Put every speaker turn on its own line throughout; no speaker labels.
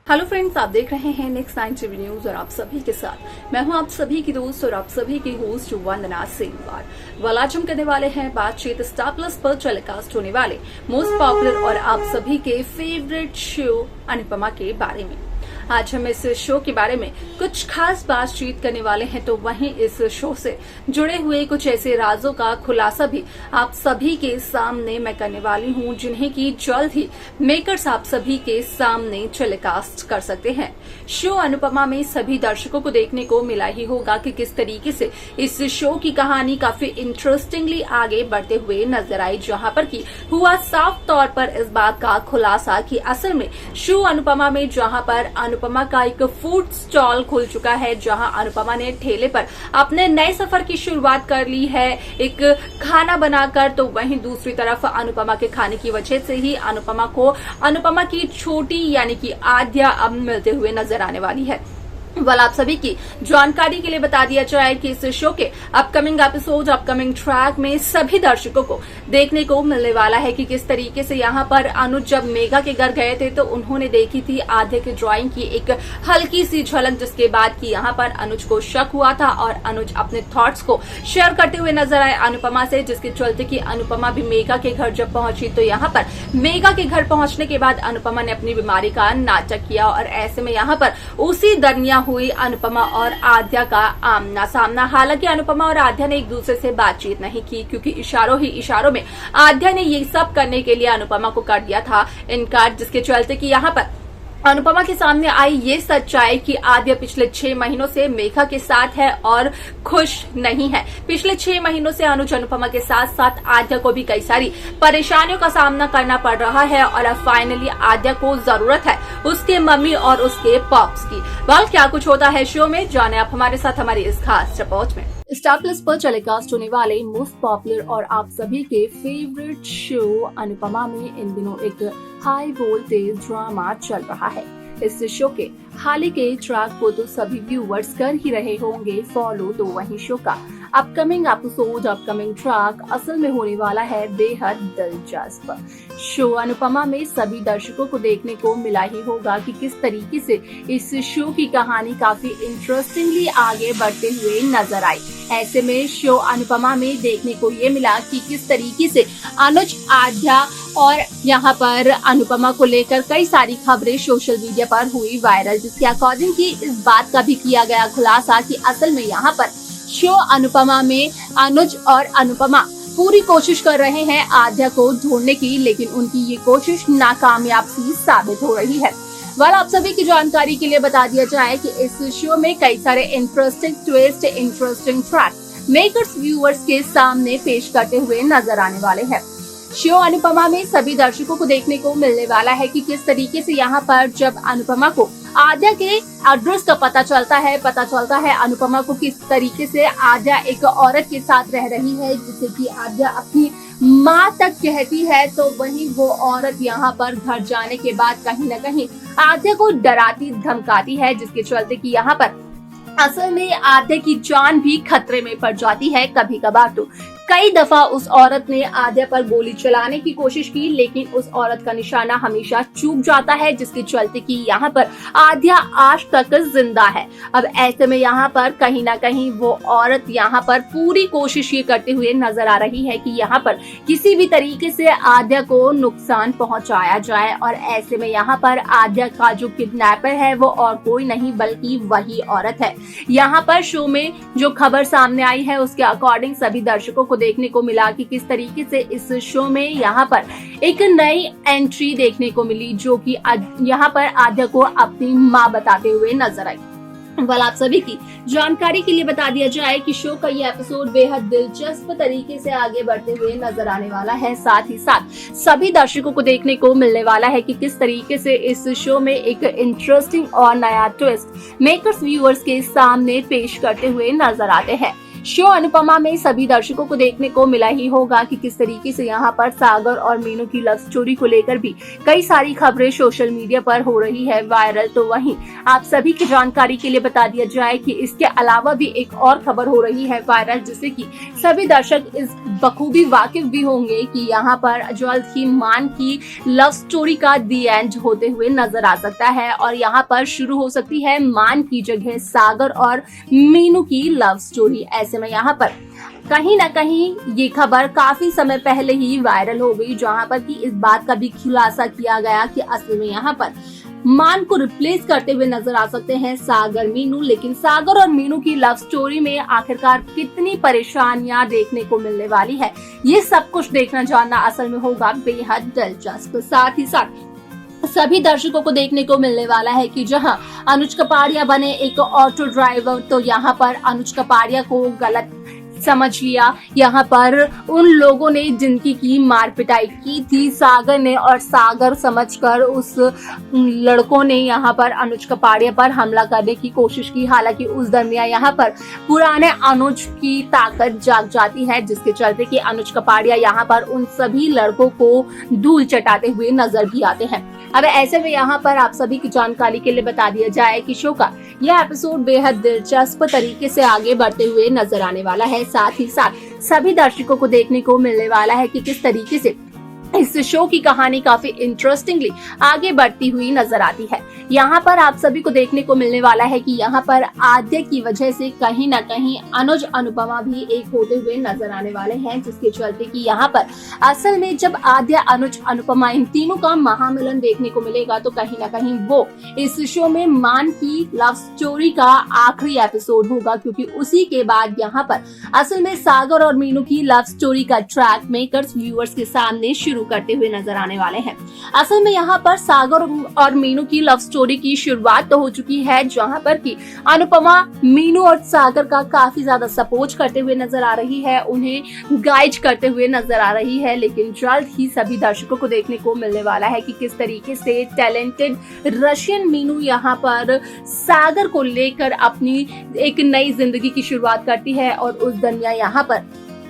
Hello friends, आप देख रहे हैं नेक्स्ट 9 टीवी न्यूज और आप सभी के साथ मैं हूं आप सभी की दोस्त और आप सभी की होस्ट वंदना सेनवार। आज हम करने वाले हैं बातचीत स्टार प्लस पर टेलीकास्ट होने वाले मोस्ट पॉपुलर और आप सभी के फेवरेट शो अनुपमा के बारे में। आज हम इस शो के बारे में कुछ खास बातचीत करने वाले हैं, तो वहीं इस शो से जुड़े हुए कुछ ऐसे राजों का खुलासा भी आप सभी के सामने मैं करने वाली हूं, जिन्हें की जल्द ही मेकर्स आप सभी के सामने टेलीकास्ट कर सकते हैं। शो अनुपमा में सभी दर्शकों को देखने को मिला ही होगा कि किस तरीके से इस शो की कहानी काफी इंटरेस्टिंगली आगे बढ़ते हुए नजर आई, जहां पर की हुआ साफ तौर पर इस बात का खुलासा कि असल में शो अनुपमा में जहां पर अनुपमा का एक फूड स्टॉल खुल चुका है, जहां अनुपमा ने ठेले पर अपने नए सफर की शुरुआत कर ली है एक खाना बनाकर। तो वहीं दूसरी तरफ अनुपमा के खाने की वजह से ही अनुपमा को अनुपमा की छोटी यानी कि आद्या अब मिलते हुए नजर आने वाली है। आप सभी की जानकारी के लिए बता दिया जाए कि इस शो के अपकमिंग एपिसोड अपकमिंग ट्रैक में सभी दर्शकों को देखने को मिलने वाला है कि किस तरीके से यहाँ पर अनुज जब मेघा के घर गए थे तो उन्होंने देखी थी आधे की ड्राइंग की एक हल्की सी झलक, जिसके बाद की यहाँ पर अनुज को शक हुआ था और अनुज अपने थॉट्स को शेयर करते हुए नजर आए अनुपमा से, जिसके चलते की अनुपमा भी मेघा के घर जब पहुंची तो यहाँ पर मेघा के घर पहुंचने के बाद अनुपमा ने अपनी बीमारी का नाटक किया और ऐसे में यहाँ पर उसी दरमियान हुई अनुपमा और आद्या का आमना सामना। हालांकि अनुपमा और आद्या ने एक दूसरे से बातचीत नहीं की, क्योंकि इशारों ही इशारों में आद्या ने ये सब करने के लिए अनुपमा को कर दिया था इनकार, जिसके चलते कि यहाँ पर अनुपमा के सामने आई ये सच्चाई कि आद्या पिछले 6 महीनों से मेघा के साथ है और खुश नहीं है। पिछले 6 महीनों से अनुज अनुपमा के साथ साथ आद्या को भी कई सारी परेशानियों का सामना करना पड़ रहा है और अब फाइनली आद्या को जरूरत है उसके मम्मी और उसके पॉप्स की। क्या कुछ होता है शो में, जाने आप हमारे साथ हमारी इस खास रिपोर्ट में। स्टार प्लस पर टेलीकास्ट होने वाले मोस्ट पॉपुलर और आप सभी के फेवरेट शो अनुपमा में इन दिनों एक हाई वोल्टेज ड्रामा चल रहा है। इस शो के हाल ही के ट्रैक को तो सभी व्यूअर्स कर ही रहे होंगे फॉलो, तो वहीं शो का अपकमिंग एपिसोड अपकमिंग ट्रैक असल में होने वाला है बेहद दिलचस्प। शो अनुपमा में सभी दर्शकों को देखने को मिला ही होगा कि किस तरीके से इस शो की कहानी काफी इंटरेस्टिंगली आगे बढ़ते हुए नजर आई। ऐसे में शो अनुपमा में देखने को ये मिला कि किस तरीके से अनुज आद्या और यहाँ पर अनुपमा को लेकर कई सारी खबरें सोशल मीडिया पर हुई वायरल, जिसके अकॉर्डिंग की इस बात का भी किया गया खुलासा कि असल में यहाँ पर शो अनुपमा में अनुज और अनुपमा पूरी कोशिश कर रहे हैं आद्या को ढूंढने की, लेकिन उनकी ये कोशिश नाकामयाब सी साबित हो रही है। आप सभी की जानकारी के लिए बता दिया जाए कि इस शो में कई सारे interesting twist interesting track makers viewers के सामने पेश करते हुए नजर आने वाले हैं। शो अनुपमा में सभी दर्शकों को देखने को मिलने वाला है कि किस तरीके से यहाँ पर जब अनुपमा को आद्या के एड्रेस का पता चलता है अनुपमा को किस तरीके से आद्या एक औरत के साथ रह रही है, जिसे कि आद्या अपनी माँ तक कहती है। तो वहीं वो औरत यहाँ पर घर जाने के बाद कहीं न कहीं आद्या को डराती धमकाती है, जिसके चलते कि यहाँ पर असल में आद्या की जान भी खतरे में पड़ जाती है। कभी कभार तो कई दफा उस औरत ने आद्या पर गोली चलाने की कोशिश की, लेकिन उस औरत का निशाना हमेशा चूक जाता है, जिसके चलते कि यहाँ पर आद्या आज तक जिंदा है। अब ऐसे में यहाँ पर कहीं ना कहीं वो औरत यहाँ पर पूरी कोशिश ये करते हुए नजर आ रही है कि यहाँ पर किसी भी तरीके से आद्या को नुकसान पहुंचाया जाए। और ऐसे में यहाँ पर आद्या का जो किडनैपर है वो और कोई नहीं बल्कि वही औरत है। यहाँ पर शो में जो खबर सामने आई है उसके अकॉर्डिंग सभी दर्शकों को देखने को मिला कि किस तरीके से इस शो में यहाँ पर एक नई एंट्री देखने को मिली, जो कि यहाँ पर आद्या को अपनी माँ बताते हुए नजर आई। आप सभी की जानकारी के लिए बता दिया जाए कि शो का ये एपिसोड बेहद दिलचस्प तरीके से आगे बढ़ते हुए नजर आने वाला है। साथ ही साथ सभी दर्शकों को देखने को मिलने वाला है कि किस तरीके से इस शो में एक इंटरेस्टिंग और नया ट्विस्ट मेकर्स व्यूअर्स के सामने पेश करते हुए नजर आते हैं। शो अनुपमा में सभी दर्शकों को देखने को मिला ही होगा कि किस तरीके से यहाँ पर सागर और मीनू की लव स्टोरी को लेकर भी कई सारी खबरें सोशल मीडिया पर हो रही है वायरल। तो वहीं आप सभी की जानकारी के लिए बता दिया जाए कि इसके अलावा भी एक और खबर हो रही है वायरल, जिससे कि सभी दर्शक इस बखूबी वाकिफ भी होंगे कि यहाँ पर जल्द ही मान की लव स्टोरी का दी एंड होते हुए नजर आ सकता है और यहाँ पर शुरू हो सकती है मान की जगह सागर और मीनू की लव स्टोरी। ऐसे में यहाँ पर कहीं ना कहीं ये खबर काफी समय पहले ही वायरल हो गई, जहां पर कि इस बात का भी खुलासा किया गया कि असल में यहाँ पर मान को रिप्लेस करते हुए नजर आ सकते हैं सागर मीनू। लेकिन सागर और मीनू की लव स्टोरी में आखिरकार कितनी परेशानियां देखने को मिलने वाली है, ये सब कुछ देखना जानना असल में होगा बेहद दिलचस्प। साथ ही साथ सभी दर्शकों को देखने को मिलने वाला है कि जहां अनुज कपाड़िया बने एक ऑटो ड्राइवर, तो यहाँ पर अनुज कपाड़िया को गलत समझ लिया। यहाँ पर उन लोगों ने जिनकी की मार पिटाई की थी सागर ने, और सागर समझकर उस लड़कों ने यहाँ पर अनुज कपाड़िया पर हमला करने की कोशिश की। हालांकि उस दरमियान यहाँ पर पुराने अनुज की ताकत जाग जाती है, जिसके चलते कि अनुज कपाड़िया यहाँ पर उन सभी लड़कों को धूल चटाते हुए नजर भी आते हैं। अब ऐसे में यहाँ पर आप सभी की जानकारी के लिए बता दिया जाए कि शो का यह एपिसोड बेहद दिलचस्प तरीके से आगे बढ़ते हुए नजर आने वाला है। साथ ही साथ सभी दर्शकों को देखने को मिलने वाला है कि किस तरीके से इस शो की कहानी काफी इंटरेस्टिंगली आगे बढ़ती हुई नजर आती है। यहाँ पर आप सभी को देखने को मिलने वाला है कि यहाँ पर आद्य की वजह से कहीं ना कहीं अनुज अनुपमा भी एक होते हुए नजर आने वाले हैं, जिसके चलते कि यहाँ पर असल में जब आद्य अनुज अनुपमा इन तीनों का महामिलन देखने को मिलेगा तो कहीं ना कहीं वो इस शो में मान की लव स्टोरी का आखिरी एपिसोड होगा, क्योंकि उसी के बाद यहाँ पर असल में सागर और मीनू की लव स्टोरी का ट्रैक मेकर्स व्यूअर्स के सामने शुरू करते हुए नजर आने वाले हैं। असल में यहाँ पर सागर और मीनू की लव स्टोरी की शुरुआत तो हो चुकी है, जहाँ पर कि अनुपमा मीनू और सागर का काफी ज्यादा सपोर्ट करते हुए नजर आ रही है, उन्हें गाइड करते हुए नजर आ रही है। लेकिन जल्द ही सभी दर्शकों को देखने को मिलने वाला है कि किस तरीके से टैलेंटेड रशियन मीनू यहाँ पर सागर को लेकर अपनी एक नई जिंदगी की शुरुआत करती है। और उस दरमियान यहाँ पर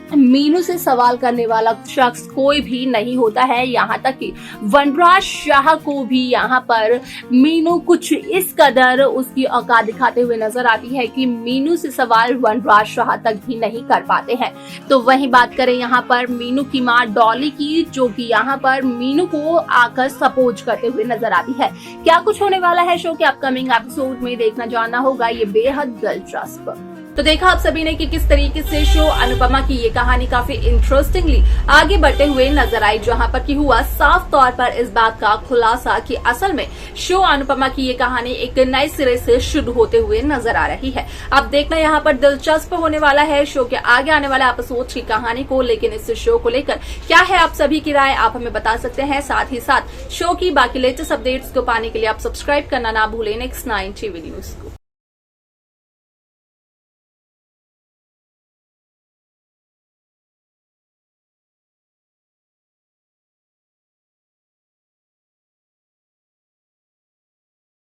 मीनू से सवाल करने वाला शख्स कोई भी नहीं होता है, यहाँ तक कि वनराज शाह को भी यहाँ पर मीनू कुछ इस कदर उसकी औकात दिखाते हुए नजर आती है कि मीनू से सवाल वनराज शाह तक भी नहीं कर पाते हैं। तो वही बात करें यहाँ पर मीनू की माँ डॉली की, जो कि यहाँ पर मीनू को आकर सपोर्ट करते हुए नजर आती है। क्या कुछ होने वाला है शो के अपकमिंग एपिसोड में देखना जानना होगा, ये बेहद दिलचस्प। तो देखा आप सभी ने कि किस तरीके से शो अनुपमा की ये कहानी काफी इंटरेस्टिंगली आगे बढ़ते हुए नजर आई, जहां पर कि हुआ साफ तौर पर इस बात का खुलासा कि असल में शो अनुपमा की ये कहानी एक नए सिरे से शुरू होते हुए नजर आ रही है। अब देखना यहाँ पर दिलचस्प होने वाला है शो के आगे आने वाले एपिसोड की कहानी को। लेकिन इस शो को लेकर क्या है आप सभी की राय, आप हमें बता सकते हैं। साथ ही साथ शो की बाकी लेटेस्ट अपडेट्स को पाने के लिए आप सब्सक्राइब करना ना भूलें नेक्स्ट 9 टीवी न्यूज को।